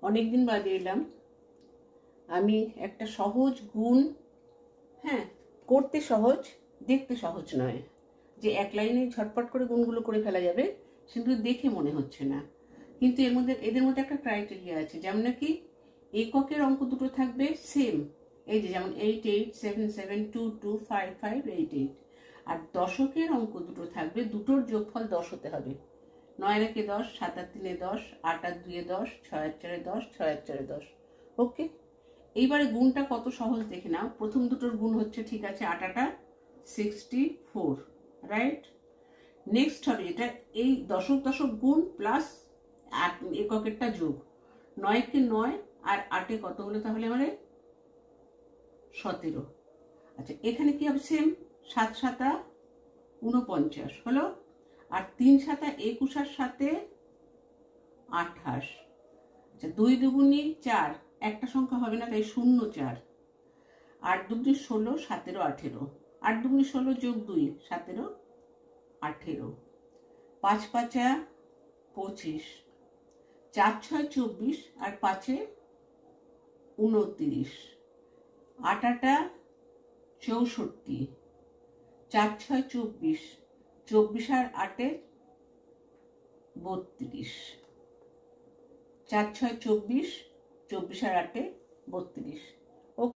অনেকদিন বাদে এলাম। আমি একটা সহজ গুণ, হ্যাঁ, করতে সহজ, দেখতে সহজ নয়, যে এক লাইনে ঝটপট করে গুণগুলো করে ফেলা যাবে, কিন্তু দেখে মনে হচ্ছে না। কিন্তু এদের মধ্যে একটা ক্রাইটেরিয়া আছে, যেমন নাকি এককের অঙ্ক দুটো থাকবে সেম, এই যে যেমন 8 8 7 7 2 2 5 5 8 8, আর দশকের অঙ্ক দুটো থাকবে, দুটোর যোগফল 10 হতে হবে। 9 একে 10, 7 আর 3 10, 8 আর 2 10, 6 আর 4 10, 6 আর 4 10। ওকে, এইবারে গুণটা কত সহজ দেখে নাও। প্রথম দুটোর গুণ হচ্ছে, ঠিক আছে, 8 8 64, রাইট। নেক্সট হবে এটা, এই দশক দশক গুণ প্লাস এককেরটা যোগ, 9 কে 9 আর 8 কত হলো তাহলে আমাদের 17। আচ্ছা, এখানে কি হবে? সেম, 7 7 49 হলো, আর 3 7 21 আর 7 28। আচ্ছা, 2 দুগুণে 4, একটা সংখ্যা হবে না, তাই 0 4। 8 দুগুণে 16, 17 18, 8 দুগুণে 16 যোগ 2 17 18, 5 5 25, 4 6 24 আর 5 29, 8 8 64, 4 6 24, 24 আর 8 32, 4 6 24, 24 আর 8 32।